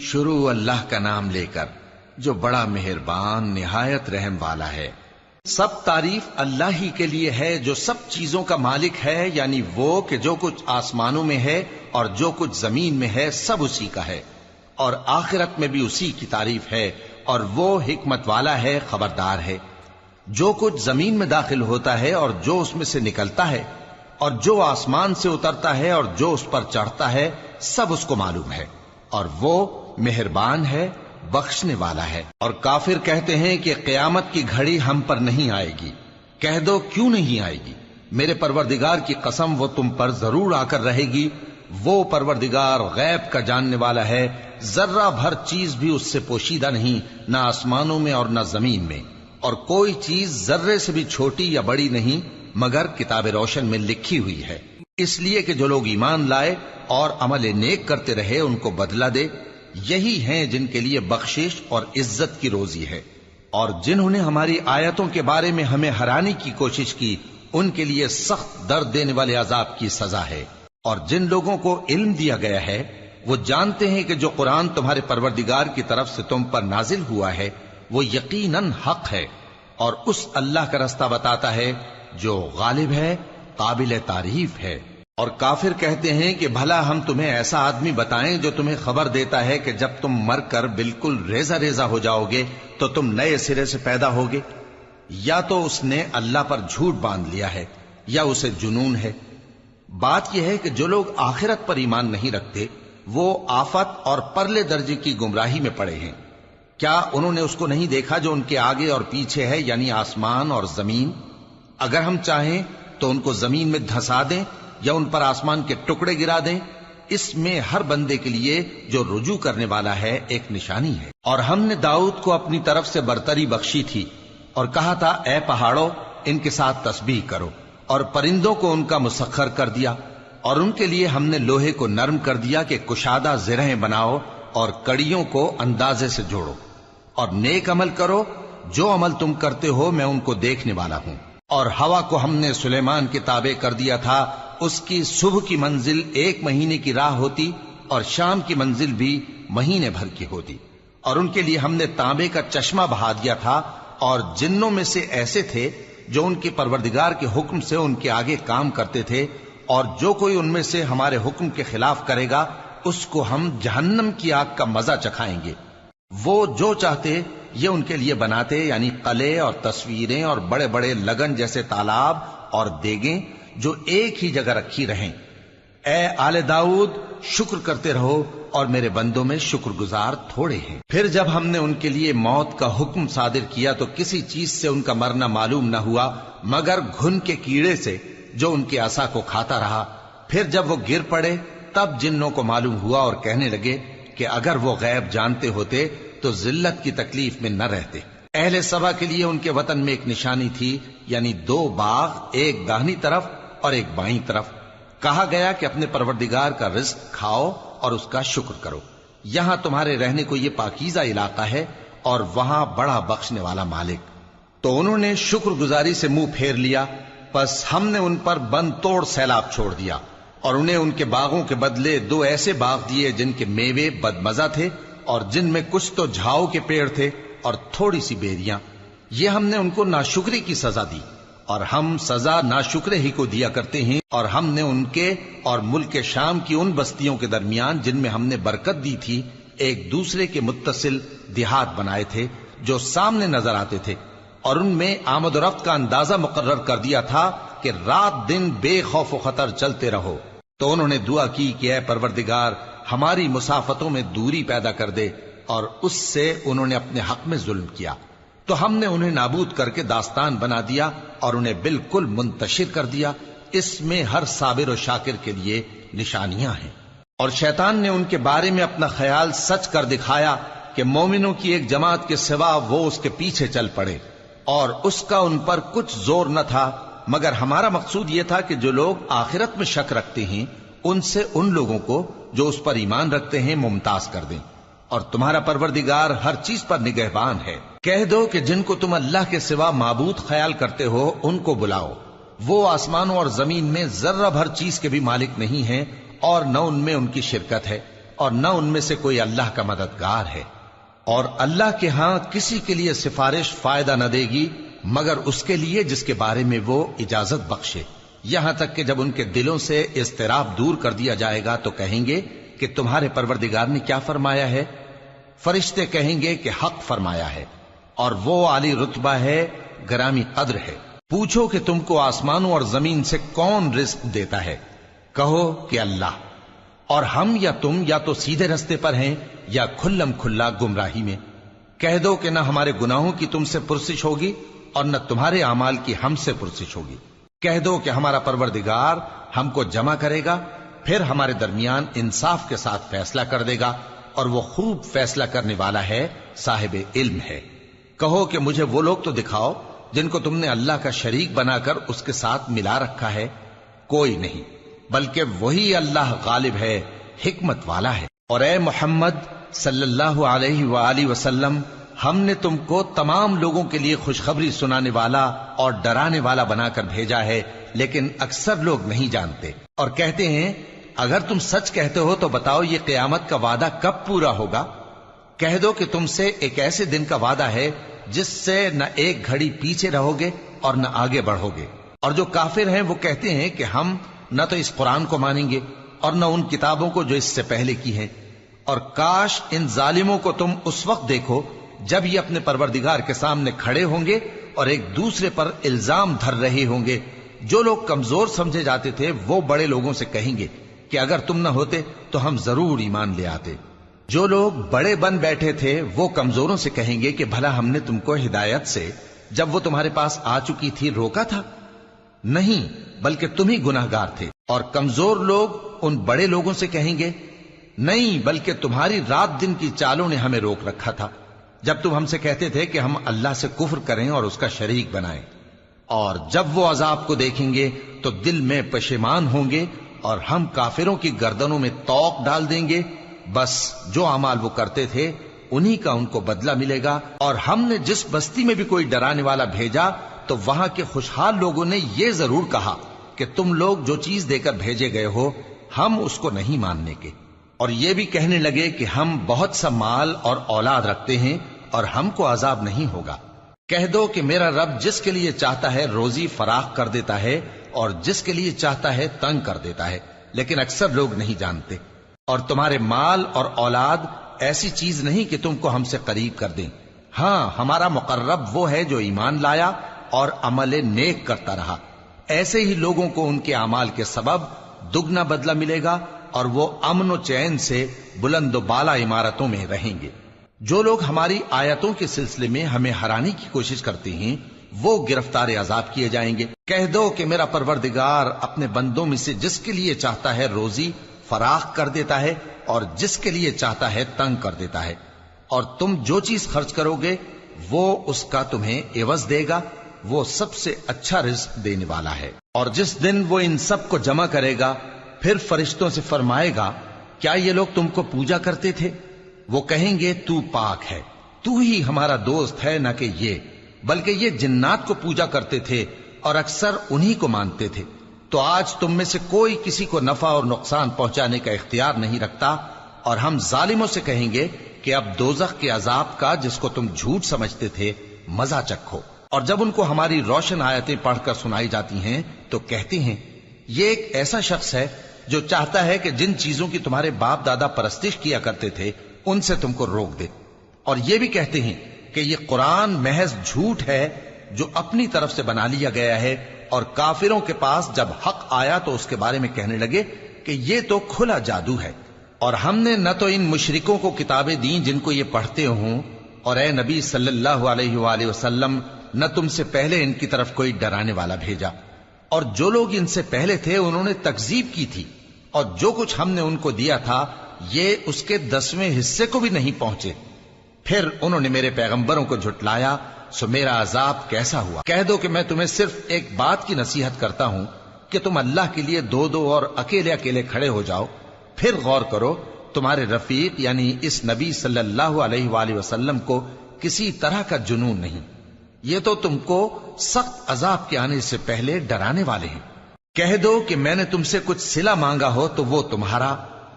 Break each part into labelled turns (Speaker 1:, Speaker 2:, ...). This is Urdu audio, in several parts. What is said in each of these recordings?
Speaker 1: شروع اللہ کا نام لے کر جو بڑا مہربان نہایت رحم والا ہے۔ سب تعریف اللہ ہی کے لیے ہے جو سب چیزوں کا مالک ہے، یعنی وہ کہ جو کچھ آسمانوں میں ہے اور جو کچھ زمین میں ہے سب اسی کا ہے، اور آخرت میں بھی اسی کی تعریف ہے، اور وہ حکمت والا ہے، خبردار ہے۔ جو کچھ زمین میں داخل ہوتا ہے اور جو اس میں سے نکلتا ہے اور جو آسمان سے اترتا ہے اور جو اس پر چڑھتا ہے سب اس کو معلوم ہے، اور وہ مہربان ہے، بخشنے والا ہے۔ اور کافر کہتے ہیں کہ قیامت کی گھڑی ہم پر نہیں آئے گی۔ کہہ دو کیوں نہیں آئے گی؟ میرے پروردگار کی قسم وہ تم پر ضرور آ کر رہے گی۔ وہ پروردگار غیب کا جاننے والا ہے، ذرہ بھر چیز بھی اس سے پوشیدہ نہیں، نہ آسمانوں میں اور نہ زمین میں، اور کوئی چیز ذرے سے بھی چھوٹی یا بڑی نہیں مگر کتاب روشن میں لکھی ہوئی ہے، اس لیے کہ جو لوگ ایمان لائے اور عمل نیک کرتے رہے ان کو بدلہ دے۔ یہی ہیں جن کے لیے بخشش اور عزت کی روزی ہے، اور جنہوں نے ہماری آیتوں کے بارے میں ہمیں ہرانے کی کوشش کی ان کے لیے سخت درد دینے والے عذاب کی سزا ہے۔ اور جن لوگوں کو علم دیا گیا ہے وہ جانتے ہیں کہ جو قرآن تمہارے پروردگار کی طرف سے تم پر نازل ہوا ہے وہ یقیناً حق ہے، اور اس اللہ کا رستہ بتاتا ہے جو غالب ہے، قابل تعریف ہے۔ اور کافر کہتے ہیں کہ بھلا ہم تمہیں ایسا آدمی بتائیں جو تمہیں خبر دیتا ہے کہ جب تم مر کر بالکل ریزہ ریزہ ہو جاؤ گے تو تم نئے سرے سے پیدا ہوگے؟ یا تو اس نے اللہ پر جھوٹ باندھ لیا ہے یا اسے جنون ہے۔ بات یہ ہے کہ جو لوگ آخرت پر ایمان نہیں رکھتے وہ آفت اور پرلے درجے کی گمراہی میں پڑے ہیں۔ کیا انہوں نے اس کو نہیں دیکھا جو ان کے آگے اور پیچھے ہے، یعنی آسمان اور زمین؟ اگر ہم چاہیں تو ان کو زمین میں دھسا دیں یا ان پر آسمان کے ٹکڑے گرا دیں، اس میں ہر بندے کے لیے جو رجوع کرنے والا ہے ایک نشانی ہے۔ اور ہم نے داؤد کو اپنی طرف سے برتری بخشی تھی اور کہا تھا اے پہاڑوں ان کے ساتھ تسبیح کرو، اور پرندوں کو ان کا مسخر کر دیا، اور ان کے لیے ہم نے لوہے کو نرم کر دیا کہ کشادہ زرہیں بناؤ اور کڑیوں کو اندازے سے جوڑو، اور نیک عمل کرو، جو عمل تم کرتے ہو میں ان کو دیکھنے والا ہوں۔ اور ہوا کو ہم نے سلیمان کے تابع کر دیا تھا، اس کی صبح کی منزل 1 مہینے کی راہ ہوتی اور شام کی منزل بھی مہینے بھر کی ہوتی۔ اور ان کے لیے ہم نے تانبے کا چشمہ بہا دیا تھا، اور جنوں میں سے ایسے تھے جو ان کے پروردگار کے حکم سے ان کے آگے کام کرتے تھے، اور جو کوئی ان میں سے ہمارے حکم کے خلاف کرے گا اس کو ہم جہنم کی آگ کا مزہ چکھائیں گے۔ وہ جو چاہتے یہ ان کے لیے بناتے، یعنی قلعے اور تصویریں اور بڑے بڑے لگن جیسے تالاب اور دیگیں جو ایک ہی جگہ رکھی رہیں۔ اے آل داؤد شکر کرتے رہو، اور میرے بندوں میں شکر گزار تھوڑے ہیں۔ پھر جب ہم نے ان کے لیے موت کا حکم صادر کیا تو کسی چیز سے ان کا مرنا معلوم نہ ہوا مگر گھن کے کیڑے سے جو ان کے عصا کو کھاتا رہا۔ پھر جب وہ گر پڑے تب جنوں کو معلوم ہوا اور کہنے لگے کہ اگر وہ غیب جانتے ہوتے تو ذلت کی تکلیف میں نہ رہتے۔ اہل سبا کے لیے ان کے وطن میں ایک نشانی تھی، یعنی 2 باغ، ایک داہنی طرف اور ایک بائیں طرف۔ کہا گیا کہ اپنے پروردگار کا رزق کھاؤ اور اس کا شکر کرو، یہاں تمہارے رہنے کو یہ پاکیزہ علاقہ ہے اور وہاں بڑا بخشنے والا مالک۔ تو انہوں نے شکر گزاری سے منہ پھیر لیا، پس ہم نے ان پر بند توڑ سیلاب چھوڑ دیا، اور انہیں ان کے باغوں کے بدلے 2 ایسے باغ دیے جن کے میوے بدمزہ تھے اور جن میں کچھ تو جھاؤ کے پیڑ تھے اور تھوڑی سی بیریاں۔ یہ ہم نے ان کو ناشکری کی سزا دی، اور ہم سزا ناشکرے ہی کو دیا کرتے ہیں۔ اور ہم نے ان کے اور ملک شام کی ان بستیوں کے درمیان جن میں ہم نے برکت دی تھی ایک دوسرے کے متصل دیہات بنائے تھے جو سامنے نظر آتے تھے، اور ان میں آمد و رفت کا اندازہ مقرر کر دیا تھا کہ رات دن بے خوف و خطر چلتے رہو۔ تو انہوں نے دعا کی کہ اے پروردگار ہماری مسافتوں میں دوری پیدا کر دے، اور اس سے انہوں نے اپنے حق میں ظلم کیا، تو ہم نے انہیں نابود کر کے داستان بنا دیا اور انہیں بالکل منتشر کر دیا۔ اس میں ہر صابر و شاکر کے لیے نشانیاں ہیں۔ اور شیطان نے ان کے بارے میں اپنا خیال سچ کر دکھایا کہ مومنوں کی ایک جماعت کے سوا وہ اس کے پیچھے چل پڑے، اور اس کا ان پر کچھ زور نہ تھا، مگر ہمارا مقصود یہ تھا کہ جو لوگ آخرت میں شک رکھتے ہیں ان سے ان لوگوں کو جو اس پر ایمان رکھتے ہیں ممتاز کر دیں، اور تمہارا پروردگار ہر چیز پر نگہبان ہے۔ کہہ دو کہ جن کو تم اللہ کے سوا معبود خیال کرتے ہو ان کو بلاؤ، وہ آسمانوں اور زمین میں ذرہ بھر چیز کے بھی مالک نہیں ہیں اور نہ ان میں ان کی شرکت ہے، اور نہ ان میں سے کوئی اللہ کا مددگار ہے، اور اللہ کے ہاں کسی کے لیے سفارش فائدہ نہ دے گی مگر اس کے لیے جس کے بارے میں وہ اجازت بخشے، یہاں تک کہ جب ان کے دلوں سے اضطراب دور کر دیا جائے گا تو کہیں گے کہ تمہارے پروردگار نے کیا فرمایا ہے؟ فرشتے کہیں گے کہ حق فرمایا ہے، اور وہ عالی رتبہ ہے، گرامی قدر ہے۔ پوچھو کہ تم کو آسمانوں اور زمین سے کون رزق دیتا ہے؟ کہو کہ اللہ، اور ہم یا تم یا تو سیدھے رستے پر ہیں یا کھلم کھلا گمراہی میں۔ کہہ دو کہ نہ ہمارے گناہوں کی تم سے پرسش ہوگی اور نہ تمہارے اعمال کی ہم سے پرسش ہوگی۔ کہہ دو کہ ہمارا پروردگار ہم کو جمع کرے گا، پھر ہمارے درمیان انصاف کے ساتھ فیصلہ کر دے گا، اور وہ خوب فیصلہ کرنے والا ہے، صاحب علم ہے۔ کہو کہ مجھے وہ لوگ تو دکھاؤ جن کو تم نے اللہ کا شریک بنا کر اس کے ساتھ ملا رکھا ہے۔ کوئی نہیں، بلکہ وہی اللہ غالب ہے، حکمت والا ہے۔ اور اے محمد صلی اللہ علیہ وآلہ وسلم، ہم نے تم کو تمام لوگوں کے لیے خوشخبری سنانے والا اور ڈرانے والا بنا کر بھیجا ہے، لیکن اکثر لوگ نہیں جانتے اور کہتے ہیں اگر تم سچ کہتے ہو تو بتاؤ یہ قیامت کا وعدہ کب پورا ہوگا؟ کہہ دو کہ تم سے ایک ایسے دن کا وعدہ ہے جس سے نہ ایک گھڑی پیچھے رہو گے اور نہ آگے بڑھو گے۔ اور جو کافر ہیں وہ کہتے ہیں کہ ہم نہ تو اس قرآن کو مانیں گے اور نہ ان کتابوں کو جو اس سے پہلے کی ہیں، اور کاش ان ظالموں کو تم اس وقت دیکھو جب یہ اپنے پروردگار کے سامنے کھڑے ہوں گے اور ایک دوسرے پر الزام دھر رہے ہوں گے۔ جو لوگ کمزور سمجھے جاتے تھے وہ بڑے لوگوں سے کہیں گے کہ اگر تم نہ ہوتے تو ہم ضرور ایمان لے آتے۔ جو لوگ بڑے بن بیٹھے تھے وہ کمزوروں سے کہیں گے کہ بھلا ہم نے تم کو ہدایت سے جب وہ تمہارے پاس آ چکی تھی روکا تھا؟ نہیں، بلکہ تم ہی گناہگار تھے۔ اور کمزور لوگ ان بڑے لوگوں سے کہیں گے نہیں، بلکہ تمہاری رات دن کی چالوں نے ہمیں روک رکھا تھا جب تم ہم سے کہتے تھے کہ ہم اللہ سے کفر کریں اور اس کا شریک بنائیں۔ اور جب وہ عذاب کو دیکھیں گے تو دل میں پشیمان ہوں گے اور ہم کافروں کی گردنوں میں توق ڈال دیں گے، بس جو اعمال وہ کرتے تھے انہی کا ان کو بدلہ ملے گا۔ اور ہم نے جس بستی میں بھی کوئی ڈرانے والا بھیجا تو وہاں کے خوشحال لوگوں نے یہ ضرور کہا کہ تم لوگ جو چیز دے کر بھیجے گئے ہو ہم اس کو نہیں ماننے کے، اور یہ بھی کہنے لگے کہ ہم بہت سا مال اور اولاد رکھتے ہیں اور ہم کو عذاب نہیں ہوگا۔ کہہ دو کہ میرا رب جس کے لیے چاہتا ہے روزی فراخ کر دیتا ہے اور جس کے لیے چاہتا ہے تنگ کر دیتا ہے، لیکن اکثر لوگ نہیں جانتے۔ اور تمہارے مال اور اولاد ایسی چیز نہیں کہ تم کو ہم سے قریب کر دیں، ہاں ہمارا مقرب وہ ہے جو ایمان لایا اور عمل نیک کرتا رہا۔ ایسے ہی لوگوں کو ان کے اعمال کے سبب دگنا بدلہ ملے گا اور وہ امن و چین سے بلند و بالا عمارتوں میں رہیں گے۔ جو لوگ ہماری آیتوں کے سلسلے میں ہمیں ہرانے کی کوشش کرتے ہیں وہ گرفتار عذاب کیے جائیں گے۔ کہہ دو کہ میرا پروردگار اپنے بندوں میں سے جس کے لیے چاہتا ہے روزی فراخ کر دیتا ہے اور جس کے لیے چاہتا ہے تنگ کر دیتا ہے، اور تم جو چیز خرچ کرو گے وہ اس کا تمہیں عوض دے گا، وہ سب سے اچھا رزق دینے والا ہے۔ اور جس دن وہ ان سب کو جمع کرے گا پھر فرشتوں سے فرمائے گا کیا یہ لوگ تم کو پوجا کرتے تھے؟ وہ کہیں گے تو پاک ہے، تو ہی ہمارا دوست ہے، نہ کہ یہ، بلکہ یہ جنات کو پوجا کرتے تھے اور اکثر انہی کو مانتے تھے۔ تو آج تم میں سے کوئی کسی کو نفع اور نقصان پہنچانے کا اختیار نہیں رکھتا، اور ہم ظالموں سے کہیں گے کہ اب دوزخ کے عذاب کا جس کو تم جھوٹ سمجھتے تھے مزہ چکھو۔ اور جب ان کو ہماری روشن آیتیں پڑھ کر سنائی جاتی ہیں تو کہتے ہیں یہ ایک ایسا شخص ہے جو چاہتا ہے کہ جن چیزوں کی تمہارے باپ دادا پرستش کیا کرتے تھے ان سے تم کو روک دے، اور یہ بھی کہتے ہیں کہ یہ قرآن محض جھوٹ ہے جو اپنی طرف سے بنا لیا گیا ہے، اور کافروں کے پاس جب حق آیا تو اس کے بارے میں کہنے لگے کہ یہ تو کھلا جادو ہے۔ اور ہم نے نہ تو ان مشرکوں کو کتابیں دیں جن کو یہ پڑھتے ہوں، اور اے نبی صلی اللہ علیہ وآلہ وسلم نہ تم سے پہلے ان کی طرف کوئی ڈرانے والا بھیجا، اور جو لوگ ان سے پہلے تھے انہوں نے تکذیب کی تھی، اور جو کچھ ہم نے ان کو دیا تھا یہ اس کے 10ویں حصے کو بھی نہیں پہنچے۔ پھر انہوں نے میرے پیغمبروں کو جھٹلایا، سو میرا عذاب کیسا ہوا۔ کہہ دو کہ میں تمہیں صرف ایک بات کی نصیحت کرتا ہوں کہ تم اللہ کے لیے دو دو اور اکیلے اکیلے کھڑے ہو جاؤ، پھر غور کرو تمہارے رفیق یعنی اس نبی صلی اللہ علیہ وآلہ وسلم کو کسی طرح کا جنون نہیں، یہ تو تم کو سخت عذاب کے آنے سے پہلے ڈرانے والے ہیں۔ کہہ دو کہ میں نے تم سے کچھ صلہ مانگا ہو تو وہ تمہارا،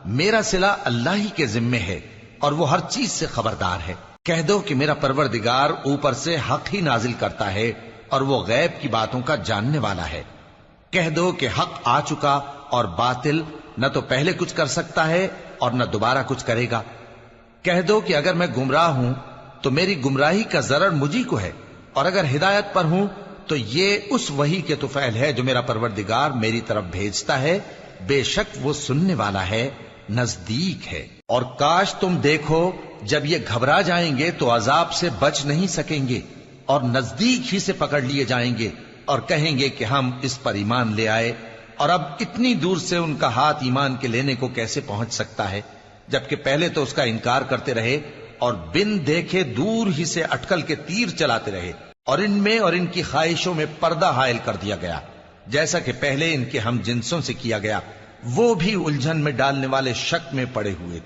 Speaker 1: میرا صلہ اللہ ہی کے ذمے ہے اور وہ ہر چیز سے خبردار ہے۔ کہہ دو کہ میرا پروردگار اوپر سے حق ہی نازل کرتا ہے اور وہ غیب کی باتوں کا جاننے والا ہے۔ کہہ دو کہ حق آ چکا اور باطل نہ تو پہلے کچھ کر سکتا ہے اور نہ دوبارہ کچھ کرے گا۔ کہہ دو کہ اگر میں گمراہ ہوں تو میری گمراہی کا ضرر مجھی کو ہے، اور اگر ہدایت پر ہوں تو یہ اس وحی کے طفیل ہے جو میرا پروردگار میری طرف بھیجتا ہے، بے شک وہ سننے والا ہے، نزدیک ہے۔ اور کاش تم دیکھو جب یہ گھبرا جائیں گے تو عذاب سے بچ نہیں سکیں گے اور نزدیک ہی سے پکڑ لیے جائیں گے اور کہیں گے کہ ہم اس پر ایمان لے آئے، اور اب اتنی دور سے ان کا ہاتھ ایمان کے لینے کو کیسے پہنچ سکتا ہے، جبکہ پہلے تو اس کا انکار کرتے رہے اور بن دیکھے دور ہی سے اٹکل کے تیر چلاتے رہے، اور ان میں اور ان کی خواہشوں میں پردہ حائل کر دیا گیا، جیسا کہ پہلے ان کے ہم جنسوں سے کیا گیا، وہ بھی الجھن میں ڈالنے والے شک میں پڑے ہوئے تھے۔